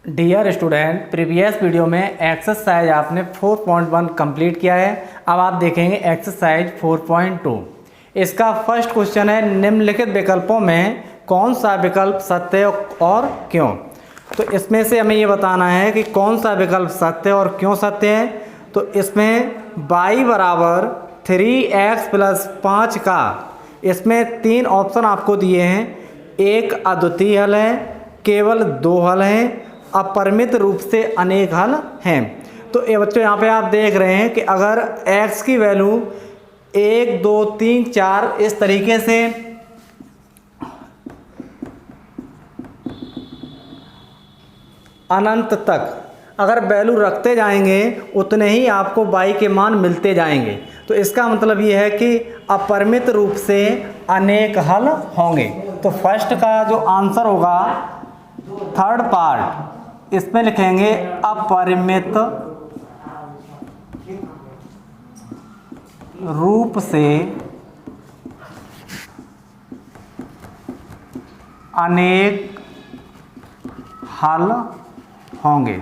Dear student, previous video में exercise आपने 4.1 complete किया है। अब आप देखेंगे एक्सरसाइज 4.2। इसका फर्स्ट क्वेश्चन है, निम्नलिखित विकल्पों में कौन सा विकल्प सत्य है और क्यों। तो इसमें से हमें ये बताना है कि कौन सा विकल्प सत्य और क्यों सत्य है। तो इसमें y बराबर 3x प्लस 5 का इसमें 3 ऑप्शन आपको दिए हैं। एक अद्वितीय हल है, केवल 2 हल हैं, अपरिमित रूप से अनेक हल हैं। तो ये बच्चों यहाँ पे आप देख रहे हैं कि अगर x की वैल्यू 1 2 3 4 इस तरीके से अनंत तक अगर वैल्यू रखते जाएंगे उतने ही आपको y के मान मिलते जाएंगे। तो इसका मतलब ये है कि अपरिमित रूप से अनेक हल होंगे। तो फर्स्ट का जो आंसर होगा थर्ड पार्ट, इसमें लिखेंगे अपरिमित रूप से अनेक हल होंगे।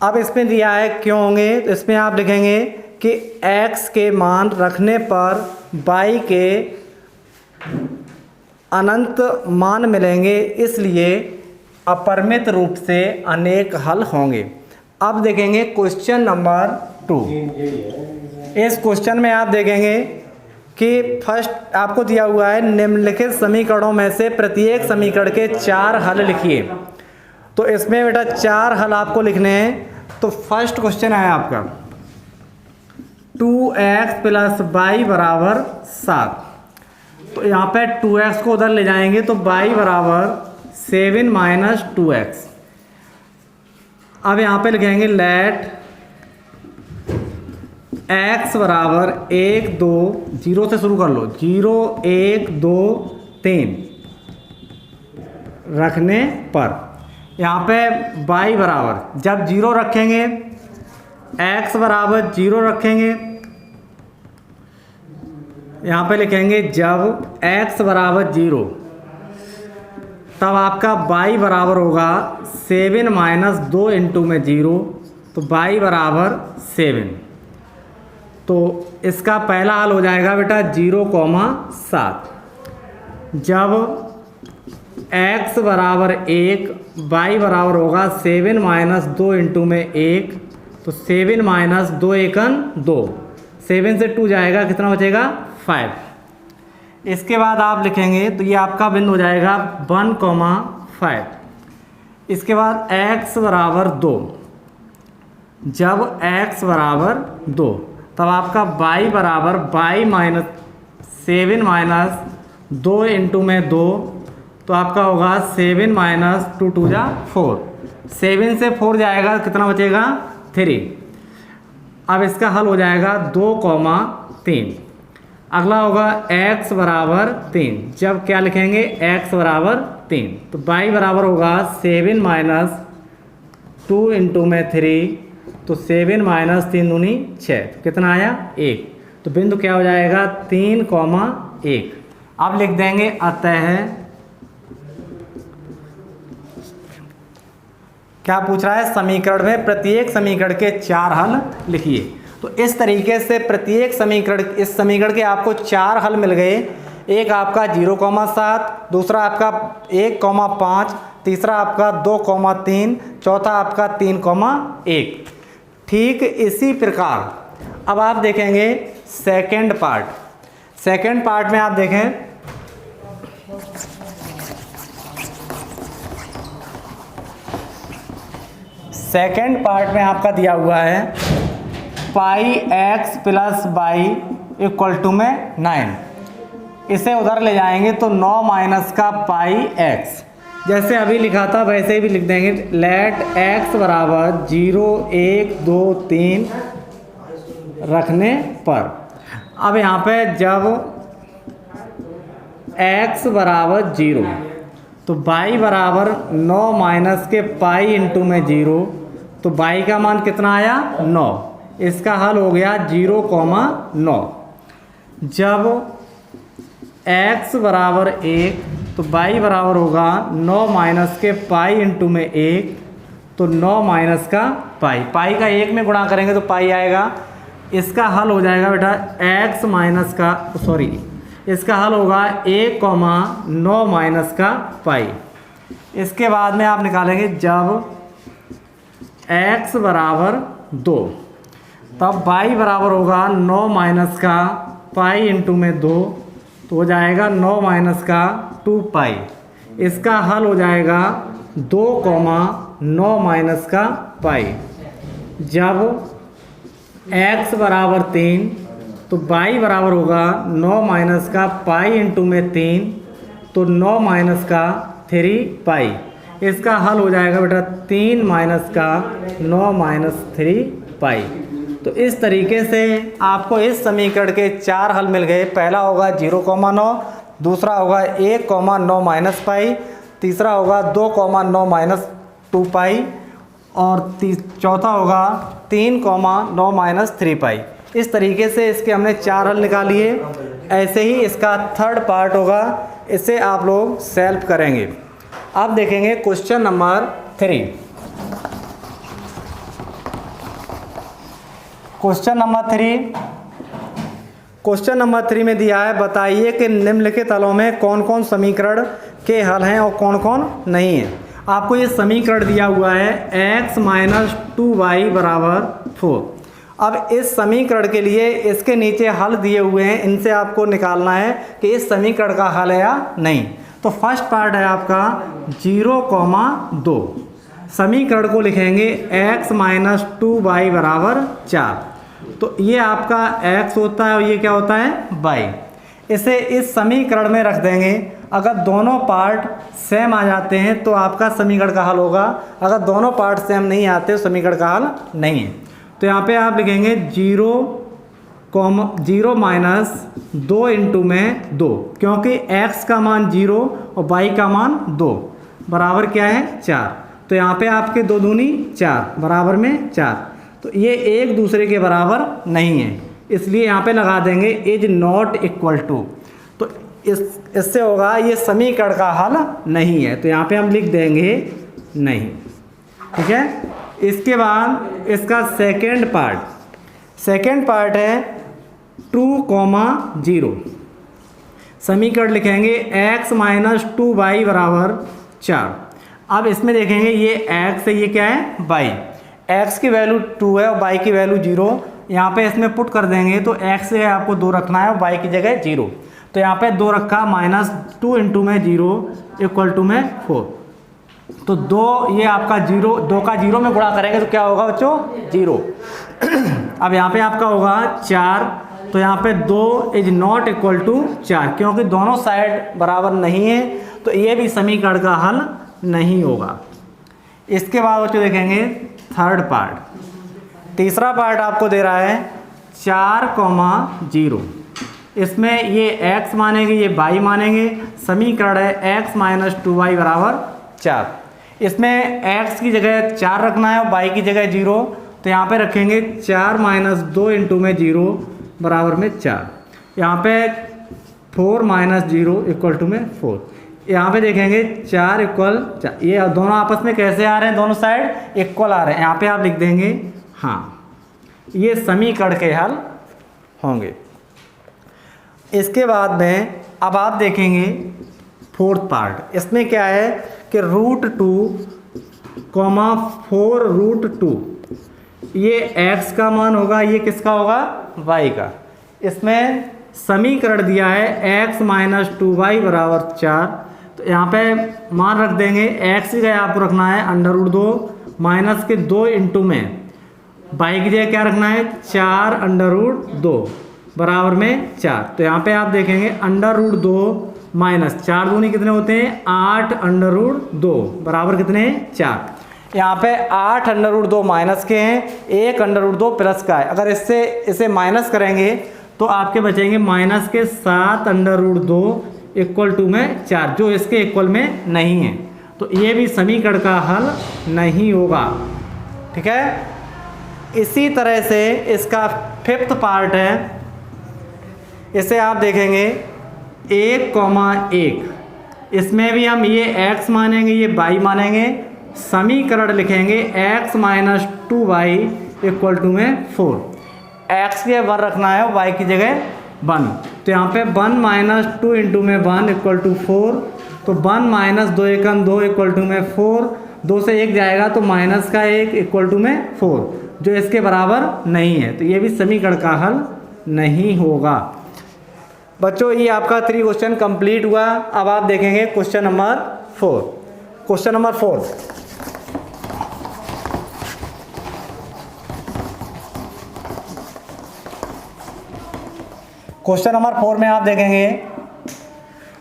अब इसमें दिया है क्यों होंगे, तो इसमें आप लिखेंगे कि x के मान रखने पर y के अनंत मान मिलेंगे, इसलिए अपरिमित रूप से अनेक हल होंगे। अब देखेंगे क्वेश्चन नंबर 2। इस क्वेश्चन में आप देखेंगे कि फर्स्ट आपको दिया हुआ है, निम्नलिखित समीकरणों में से प्रत्येक समीकरण के 4 हल लिखिए। तो इसमें बेटा 4 हल आपको लिखने हैं। तो फर्स्ट क्वेश्चन है आपका 2x प्लस वाई बराबर 7। तो यहाँ पे 2x को उधर ले जाएंगे तो y बराबर 7 माइनस 2x। अब यहाँ पे लिखेंगे लेट x बराबर 1 2 0 से शुरू कर लो, 0 1 2 3 रखने पर यहाँ पे y बराबर जब 0 रखेंगे, x बराबर 0 रखेंगे, यहाँ पे लिखेंगे जब x बराबर 0 तब आपका y बराबर होगा 7 माइनस 2 इंटू में 0, तो y बराबर 7। तो इसका पहला हल हो जाएगा बेटा 0,7। जब x बराबर 1 y बराबर होगा 7 माइनस 2 इंटू में 1, तो 7 माइनस 2 एकन 2, 7 से 2 जाएगा, कितना बचेगा 5। इसके बाद आप लिखेंगे तो ये आपका बिंदु हो जाएगा 1,5। इसके बाद x बराबर 2, जब x बराबर 2 तब आपका y बराबर y माइनस 7 माइनस 2 इंटू में 2, तो आपका होगा 7 माइनस 2 2 जा 4, 7 से 4 जाएगा, कितना बचेगा 3। अब इसका हल हो जाएगा 2,3। अगला होगा x बराबर 3, जब क्या लिखेंगे x बराबर 3, तो y बराबर होगा 7 माइनस 2 इंटू में 3, तो 7 माइनस 3 दूनी 6, तो कितना आया 1। तो बिंदु क्या हो जाएगा 3,1। अब लिख देंगे अतः क्या पूछ रहा है, समीकरण में प्रत्येक समीकरण के 4 हल लिखिए। तो इस तरीके से प्रत्येक समीकरण, इस समीकरण के आपको 4 हल मिल गए। एक आपका 0,7, दूसरा आपका 1,5, तीसरा आपका 2,3, चौथा आपका 3,1। ठीक इसी प्रकार अब आप देखेंगे सेकंड पार्ट। सेकंड पार्ट में आप देखें सेकेंड पार्ट में आपका दिया हुआ है pi x plus y equal to में 9। इसे उधर ले जाएंगे तो 9 माइनस का पाई x, जैसे अभी लिखा था वैसे ही भी लिख देंगे। लेट x बराबर 0 1 2 3 रखने पर, अब यहाँ पे जब x बराबर 0 तो y बराबर 9 माइनस के पाई इंटू में 0, तो y का मान कितना आया 9। इसका हल हो गया 0,9। जब x बराबर 1 तो y बराबर होगा 9 माइनस के पाई इंटू में 1, तो 9 माइनस का पाई, पाई का 1 में गुणा करेंगे तो पाई आएगा। इसका हल हो जाएगा बेटा x माइनस का इसका हल होगा 1,9 माइनस का पाई। इसके बाद में आप निकालेंगे जब x बराबर 2, तब y बराबर होगा 9 माइनस का पाई इंटू में 2, तो हो जाएगा 9 माइनस का 2 पाई। इसका हल हो जाएगा 2,9 माइनस का पाई। जब x बराबर 3, तो y बराबर होगा 9 माइनस का पाई इंटू में 3, तो 9 माइनस का 3 पाई। इसका हल हो जाएगा बेटा 3 माइनस का 9 माइनस 3 पाई। तो इस तरीके से आपको इस समीकरण के 4 हल मिल गए। पहला होगा 0,9, दूसरा होगा 1,9 माइनस पाई, तीसरा होगा 2,9 माइनस 2 पाई, और चौथा होगा 3,9 माइनस 3 पाई। इस तरीके से इसके हमने 4 हल निकालिए। ऐसे ही इसका थर्ड पार्ट होगा, इसे आप लोग सॉल्व करेंगे। अब देखेंगे क्वेश्चन नंबर 3। क्वेश्चन नंबर 3 में दिया है, बताइए कि निम्नलिखित हलों में कौन कौन समीकरण के हल हैं और कौन कौन नहीं है। आपको ये समीकरण दिया हुआ है x माइनस 2y बराबर 4। अब इस समीकरण के लिए इसके नीचे हल दिए हुए हैं, इनसे आपको निकालना है कि इस समीकरण का हल है या नहीं। तो फर्स्ट पार्ट है आपका 0,2। समीकरण को लिखेंगे x माइनस 2y बराबर 4। तो ये आपका x होता है और ये क्या होता है y। इसे इस समीकरण में रख देंगे। अगर दोनों पार्ट सेम आ जाते हैं तो आपका समीकरण का हल होगा, अगर दोनों पार्ट सेम नहीं आते तो समीकरण का हल नहीं है। तो यहाँ पे आप लिखेंगे 0 माइनस 2 इंटू में 2, क्योंकि x का मान 0 और y का मान 2 बराबर क्या है 4। तो यहाँ पे आपके 2 दूनी 4 बराबर में 4। तो ये एक दूसरे के बराबर नहीं है, इसलिए यहाँ पे लगा देंगे इज नॉट इक्वल टू। तो इससे होगा ये समीकरण का हल नहीं है, तो यहाँ पे हम लिख देंगे नहीं। ठीक है। इसके बाद इसका सेकेंड पार्ट है 2,0। समीकरण लिखेंगे x माइनस 2y बराबर 4। अब इसमें देखेंगे ये x है, ये क्या है y। x की वैल्यू 2 है और y की वैल्यू 0। यहाँ पे इसमें पुट कर देंगे तो x से आपको 2 रखना है और y की जगह 0। तो यहाँ पे 2 रखा, माइनस 2 इंटू में 0 इक्वल टू में 4। तो 2 ये आपका 2 का 0 में गुणा करेंगे तो क्या होगा बच्चों 0। अब यहाँ पे आपका होगा 4, तो यहाँ पे 2 इज नॉट इक्वल टू 4, क्योंकि दोनों साइड बराबर नहीं है, तो ये भी समीकरण का हल नहीं होगा। इसके बाद बच्चों देखेंगे थर्ड पार्ट। तीसरा पार्ट आपको दे रहा है 4,0। इसमें ये x मानेंगे, ये y मानेंगे। समीकरण है x माइनस 2y बराबर 4। इसमें x की जगह 4 रखना है और y की जगह 0। तो यहाँ पे रखेंगे 4 माइनस 2 इंटू में 0 बराबर में 4। यहाँ पे 4 माइनस 0 इक्वल टू में 4। यहाँ पे देखेंगे 4 इक्वल 4। ये दोनों आपस में कैसे आ रहे हैं, दोनों साइड इक्वल आ रहे हैं। यहाँ पे आप लिख देंगे हाँ, ये समीकरण के हल होंगे। इसके बाद में अब आप देखेंगे फोर्थ पार्ट। इसमें क्या है कि √2,4√2 ये x का मान होगा, ये किसका होगा y का। इसमें समीकरण दिया है x माइनस 2y बराबर 4। तो यहाँ पे मान रख देंगे, x की जगह आपको रखना है √2 माइनस के 2 इंटू में y की जगह क्या रखना है 4 √2 बराबर में 4। तो यहाँ पे आप देखेंगे √2 माइनस 4 दूनी कितने होते हैं 8 √2 बराबर कितने हैं 4। यहाँ पे 8 √2 माइनस के हैं, 1 √2 प्लस का है। अगर इसे माइनस करेंगे तो आपके बचेंगे माइनस के 7 √2 इक्वल टू में 4, जो इसके इक्वल में नहीं है। तो ये भी समीकरण का हल नहीं होगा। ठीक है। इसी तरह से इसका फिफ्थ पार्ट है, इसे आप देखेंगे 1,1। इसमें भी हम ये x मानेंगे, ये y मानेंगे, समीकरण लिखेंगे x minus 2y equal to में 4। x के 1 रखना है, y की जगह 1। तो यहाँ पे 1 माइनस 2 इंटू में 1 इक्वल टू 4। तो 1 माइनस 2 एकम 2 इक्वल टू में 4। 2 से 1 जाएगा तो माइनस का 1 इक्वल टू में 4, जो इसके बराबर नहीं है। तो ये भी समीकरण का हल नहीं होगा। बच्चों ये आपका 3 क्वेश्चन कंप्लीट हुआ। अब आप देखेंगे question number 4। Question number 4, question number 4 में आप देखेंगे,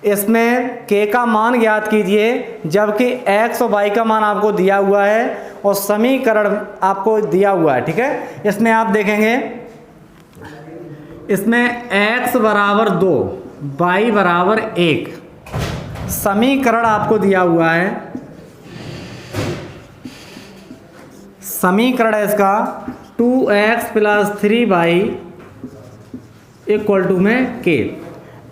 इसमें k का मान ज्ञात कीजिए जबकि x और y का मान आपको दिया हुआ है और समीकरण आपको दिया हुआ है। ठीक है, इसमें आप देखेंगे, इसमें x बराबर 2, y बराबर 1, समीकरण आपको दिया हुआ है। समीकरण है इसका 2x plus 3y equal to में k।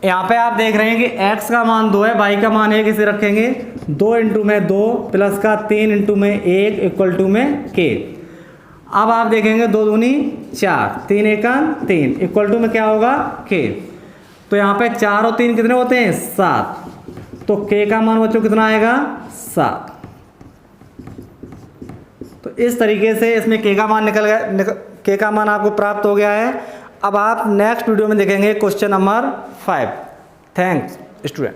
यहाँ पे आप देख रहे हैं कि x का मान 2 है, y का मान 1, इसे रखेंगे 2 इंटू में 2 प्लस का 3 इंटू में 1 इक्वल टू में k। अब आप देखेंगे 2 दूनी 4, 3 एकम 3 इक्वल टू में क्या होगा k। तो यहाँ पे 4 और 3 कितने होते हैं 7। तो k का मान बच्चों कितना आएगा 7। तो इस तरीके से इसमें k का मान निकल गया, k का मान आपको प्राप्त हो गया है। अब आप नेक्स्ट वीडियो में देखेंगे क्वेश्चन नंबर 5। Thanks student.